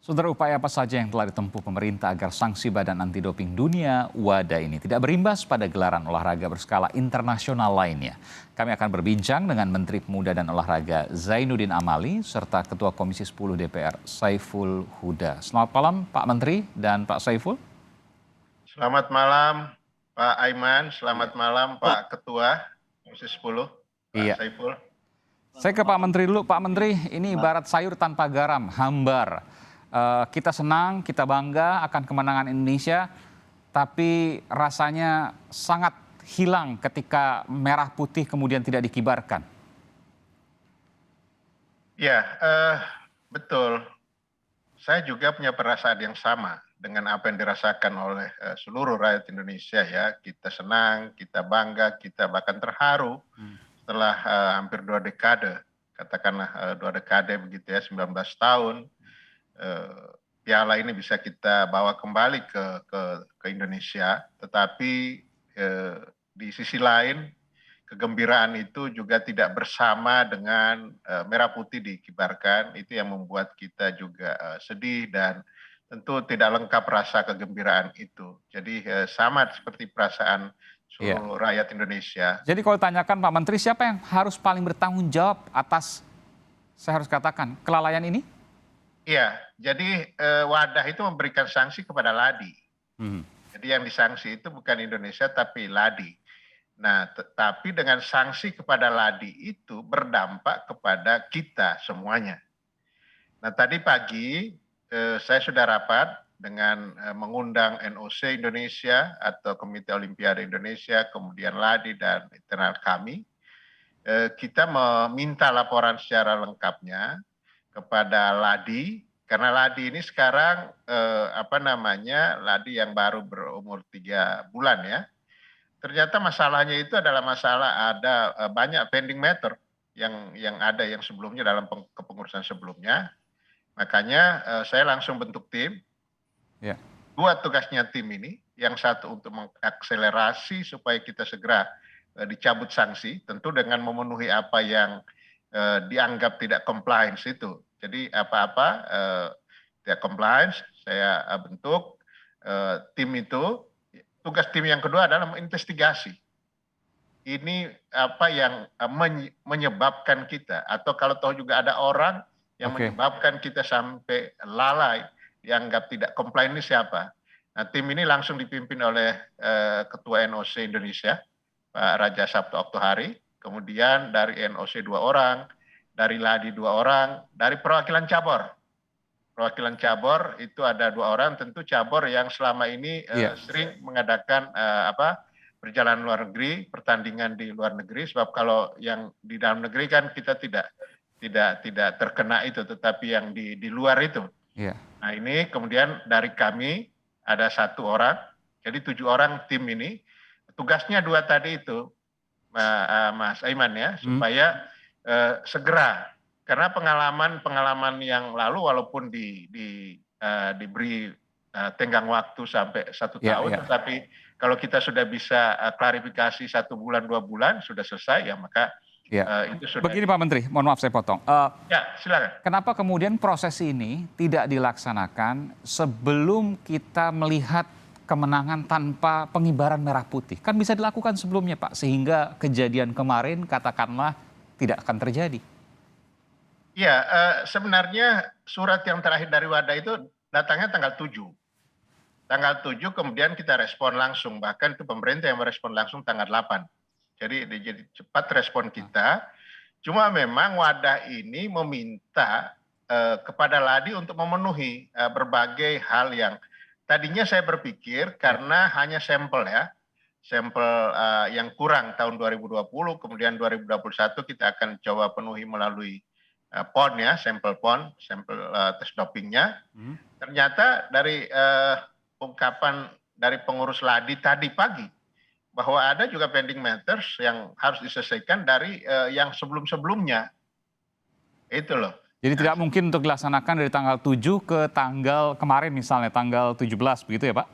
Saudara, upaya apa saja yang telah ditempuh pemerintah agar sanksi Badan Anti Doping Dunia (WADA) ini tidak berimbas pada gelaran olahraga berskala internasional lainnya? Kami akan berbincang dengan Menteri Pemuda dan Olahraga Zainuddin Amali serta Ketua Komisi 10 DPR Saiful Huda. Selamat malam Pak Menteri dan Pak Saiful. Selamat malam Pak Aiman, selamat malam Pak Ketua Komisi 10, Pak Saiful. Saya ke Pak Menteri dulu. Pak Menteri, ini ibarat sayur tanpa garam, hambar. Kita senang, kita bangga akan kemenangan Indonesia, tapi rasanya sangat hilang ketika merah putih kemudian tidak dikibarkan. Ya, betul. Saya juga punya perasaan yang sama dengan apa yang dirasakan oleh seluruh rakyat Indonesia ya. Kita senang, kita bangga, kita bahkan terharu setelah hampir 2 dekade, katakanlah 2 dekade begitu ya, 19 tahun. Piala ini bisa kita bawa kembali ke Indonesia, tetapi di sisi lain kegembiraan itu juga tidak bersama dengan merah putih dikibarkan. Itu yang membuat kita juga sedih dan tentu tidak lengkap rasa kegembiraan itu. Jadi sama seperti perasaan seluruh rakyat Indonesia. Jadi kalau ditanyakan Pak Menteri, siapa yang harus paling bertanggung jawab atas, saya harus katakan, kelalaian ini? Iya, jadi WADA itu memberikan sanksi kepada LADI. Jadi yang disanksi itu bukan Indonesia tapi LADI. Nah, tetapi dengan sanksi kepada LADI itu berdampak kepada kita semuanya. Nah, tadi pagi saya sudah rapat dengan mengundang NOC Indonesia atau Komite Olimpiade Indonesia, kemudian LADI dan internal kami. Kita meminta laporan secara lengkapnya kepada LADI, karena LADI ini sekarang LADI yang baru berumur 3 bulan ya. Ternyata masalahnya itu adalah masalah ada banyak pending matter yang ada yang sebelumnya dalam kepengurusan sebelumnya. Makanya saya langsung bentuk tim. Dua tugasnya tim ini, yang satu untuk mengakselerasi supaya kita segera dicabut sanksi, tentu dengan memenuhi apa yang dianggap tidak compliance itu. Jadi apa-apa tidak compliance, saya bentuk tim itu. Tugas tim yang kedua adalah menginvestigasi. Ini apa yang menyebabkan kita, atau kalau tahu juga ada orang yang menyebabkan kita sampai lalai, dianggap tidak compliant, ini siapa. Nah, tim ini langsung dipimpin oleh Ketua NOC Indonesia, Pak Raja Sabto Oktohari. Kemudian dari NOC 2 orang, dari LADI 2 orang, dari perwakilan cabur. Perwakilan cabur itu ada 2 orang, tentu cabur yang selama ini sering mengadakan perjalanan luar negeri, pertandingan di luar negeri. Sebab kalau yang di dalam negeri kan kita tidak terkena itu, tetapi yang di luar itu. Nah, ini kemudian dari kami ada 1 orang, jadi 7 orang tim ini. Tugasnya 2 tadi itu, Mas Aiman ya, supaya segera, karena pengalaman yang lalu walaupun diberi tenggang waktu sampai 1 tahun, tetapi kalau kita sudah bisa klarifikasi 1 bulan 2 bulan sudah selesai ya, maka itu sudah. Begini Pak Menteri, mohon maaf saya potong. Ya, silakan. Kenapa kemudian proses ini tidak dilaksanakan sebelum kita melihat kemenangan tanpa pengibaran merah putih? Kan bisa dilakukan sebelumnya Pak, sehingga kejadian kemarin katakanlah tidak akan terjadi. Ya, sebenarnya surat yang terakhir dari WADA itu datangnya tanggal 7. Tanggal 7 kemudian kita respon langsung, bahkan itu pemerintah yang merespon langsung tanggal 8. Jadi cepat respon kita. Cuma memang WADA ini meminta kepada LADI untuk memenuhi berbagai hal yang tadinya saya berpikir karena hanya sampel ya. Sampel yang kurang tahun 2020, kemudian 2021 kita akan coba penuhi melalui PON ya, sampel PON, sampel tes dopingnya. Ternyata dari ungkapan dari pengurus LADI tadi pagi, bahwa ada juga pending matters yang harus diselesaikan dari yang sebelum-sebelumnya. Itu loh. Jadi tidak mungkin untuk dilaksanakan dari tanggal 7 ke tanggal kemarin misalnya, tanggal 17 begitu ya Pak?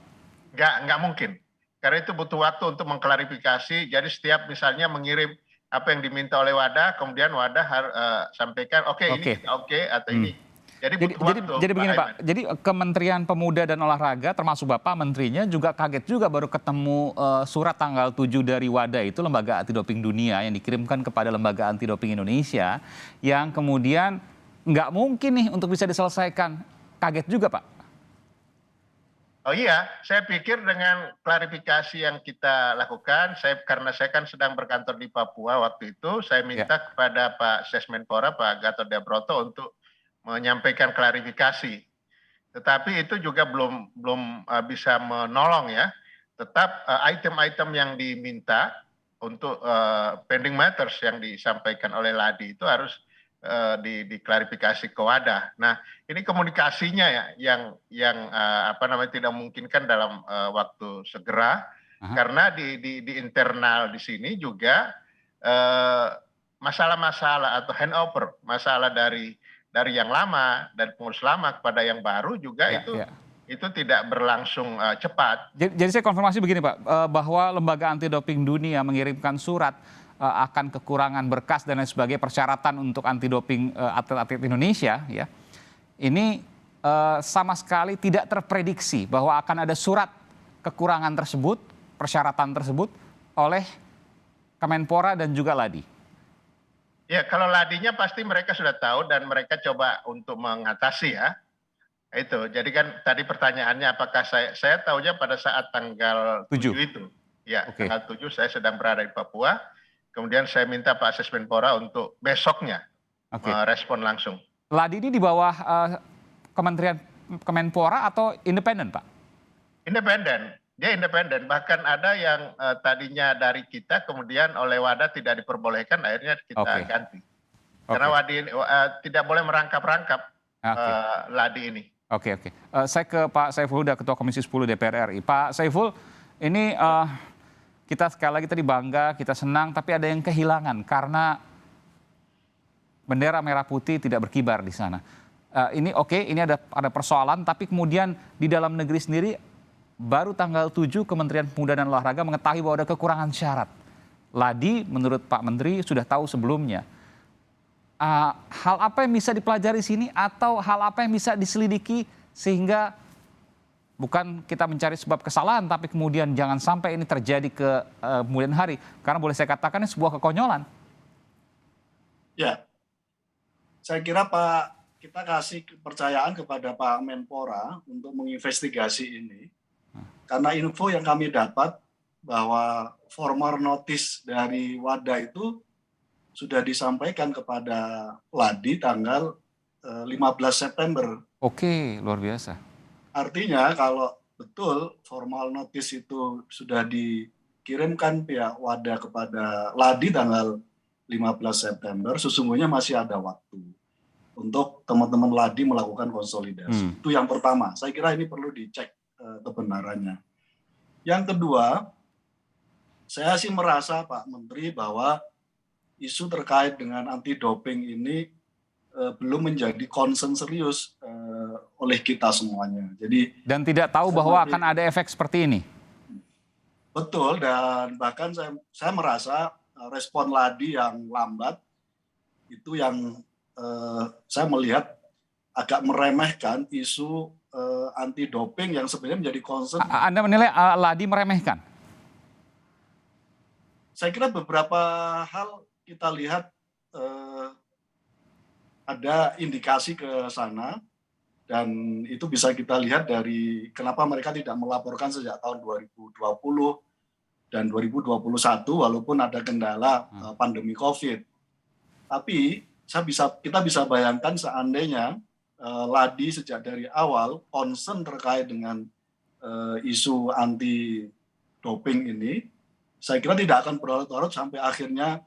Nggak mungkin. Karena itu butuh waktu untuk mengklarifikasi. Jadi setiap misalnya mengirim apa yang diminta oleh WADA, kemudian WADA harus sampaikan ini kita atau ini Jadi Jadi, butuh waktu, jadi Pak begini Pak, Aiman. jadi Kementerian Pemuda dan Olahraga termasuk Bapak menterinya juga kaget juga baru ketemu surat tanggal 7 dari WADA itu Lembaga Anti Doping Dunia yang dikirimkan kepada Lembaga Anti Doping Indonesia yang kemudian nggak mungkin nih untuk bisa diselesaikan. Kaget juga Pak. Oh iya, saya pikir dengan klarifikasi yang kita lakukan, karena saya kan sedang berkantor di Papua waktu itu, saya Ya. minta kepada Pak Sesmenpora, Pak Gatot Broto untuk menyampaikan klarifikasi. Tetapi itu juga belum bisa menolong ya. Tetap item-item yang diminta untuk pending matters yang disampaikan oleh Ladi itu harus diklarifikasi ke wadah. Nah, ini komunikasinya ya yang apa namanya tidak memungkinkan dalam waktu segera. Aha. Karena di internal di sini juga masalah-masalah atau handover, masalah dari yang lama dan pengurus lama kepada yang baru juga Ya, ya. itu tidak berlangsung cepat. Jadi saya konfirmasi begini Pak, bahwa Lembaga Anti Doping Dunia mengirimkan surat akan kekurangan berkas dan lain sebagainya persyaratan untuk anti doping atlet-atlet Indonesia ya. Ini sama sekali tidak terprediksi bahwa akan ada surat kekurangan tersebut, persyaratan tersebut oleh Kemenpora dan juga Ladi. Ya, kalau Ladinya pasti mereka sudah tahu dan mereka coba untuk mengatasi ya. Itu. Jadi kan tadi pertanyaannya apakah saya tahunya pada saat tanggal 7 itu. Ya, Oke. tanggal 7 saya sedang berada di Papua. Kemudian saya minta Pak Sesmenpora untuk besoknya Oke. merespon langsung. Ladi ini di bawah Kementerian Kemenpora atau independen, Pak? Independen. Dia independen. Bahkan ada yang tadinya dari kita kemudian oleh WADA tidak diperbolehkan, akhirnya kita ganti. Karena Wadi tidak boleh merangkap-rangkap Ladi ini. Oke. Saya ke Pak Saiful Huda, Ketua Komisi 10 DPR RI. Pak Saiful, ini kita sekali lagi tadi bangga, kita senang, tapi ada yang kehilangan karena bendera merah putih tidak berkibar di sana. Ini ini ada persoalan, tapi kemudian di dalam negeri sendiri baru tanggal 7 Kementerian Pemuda dan Olahraga mengetahui bahwa ada kekurangan syarat. Ladi menurut Pak Menteri sudah tahu sebelumnya. Hal apa yang bisa dipelajari sini atau hal apa yang bisa diselidiki sehingga bukan kita mencari sebab kesalahan tapi kemudian jangan sampai ini terjadi ke kemudian hari, karena boleh saya katakan ini sebuah kekonyolan. Ya, saya kira kita kasih kepercayaan kepada Pak Menpora untuk menginvestigasi ini karena info yang kami dapat bahwa formal notice dari WADA itu sudah disampaikan kepada Ladi tanggal 15 September. Oke, luar biasa. Artinya kalau betul formal notice itu sudah dikirimkan pihak WADA kepada Ladi tanggal 15 September, sesungguhnya masih ada waktu untuk teman-teman Ladi melakukan konsolidasi. Itu yang pertama. Saya kira ini perlu dicek kebenarannya. Yang kedua, saya sih merasa Pak Menteri bahwa isu terkait dengan anti doping ini belum menjadi concern serius oleh kita semuanya. Dan tidak tahu bahwa akan ada efek seperti ini. Betul, dan bahkan saya merasa respon Ladi yang lambat itu yang saya melihat agak meremehkan isu anti doping yang sebenarnya menjadi concern. Anda menilai Ladi meremehkan? Saya kira beberapa hal kita lihat ada indikasi ke sana dan itu bisa kita lihat dari kenapa mereka tidak melaporkan sejak tahun 2020 dan 2021 walaupun ada kendala pandemi COVID. Tapi kita bisa bayangkan seandainya Ladi sejak dari awal concern terkait dengan isu anti doping ini, saya kira tidak akan berlarut-larut sampai akhirnya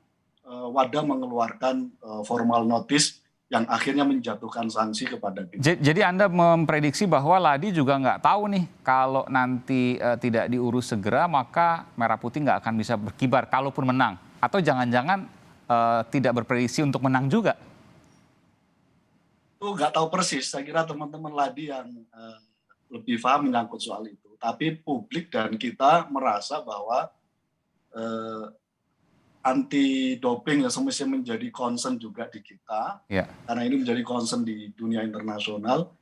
WADA mengeluarkan formal notice yang akhirnya menjatuhkan sanksi kepada kita. Jadi Anda memprediksi bahwa Ladi juga nggak tahu nih kalau nanti tidak diurus segera maka Merah Putih nggak akan bisa berkibar kalaupun menang. Atau jangan-jangan tidak berprediksi untuk menang juga? Itu nggak tahu persis. Saya kira teman-teman Ladi yang lebih paham menyangkut soal itu. Tapi publik dan kita merasa bahwa anti doping yang semestinya menjadi concern juga di kita, karena ini menjadi concern di dunia internasional.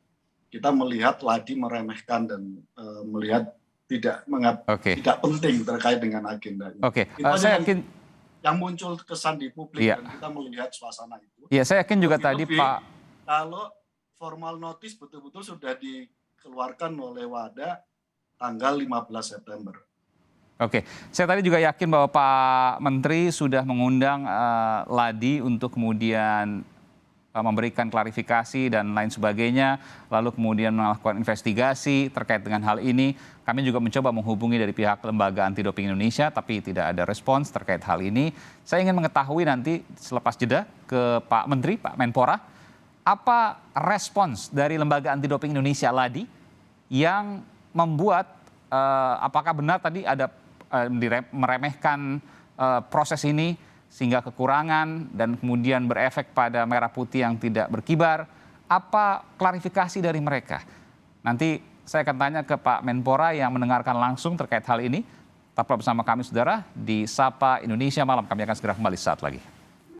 Kita melihat Ladi meremehkan dan melihat tidak penting terkait dengan agenda ini. Itu saya yakin yang muncul kesan di publik dan kita melihat suasana itu. Iya, saya yakin juga tadi Pak. Kalau formal notice betul-betul sudah dikeluarkan oleh WADA tanggal 15 September. Saya tadi juga yakin bahwa Pak Menteri sudah mengundang Ladi untuk kemudian memberikan klarifikasi dan lain sebagainya, lalu kemudian melakukan investigasi terkait dengan hal ini. Kami juga mencoba menghubungi dari pihak Lembaga Anti Doping Indonesia, tapi tidak ada respons terkait hal ini. Saya ingin mengetahui nanti selepas jeda ke Pak Menteri, Pak Menpora, apa respons dari Lembaga Anti Doping Indonesia Ladi yang membuat apakah benar tadi ada meremehkan proses ini sehingga kekurangan dan kemudian berefek pada merah putih yang tidak berkibar. Apa klarifikasi dari mereka? Nanti saya akan tanya ke Pak Menpora yang mendengarkan langsung terkait hal ini. Tetaplah bersama kami saudara di Sapa Indonesia Malam. Kami akan segera kembali saat lagi.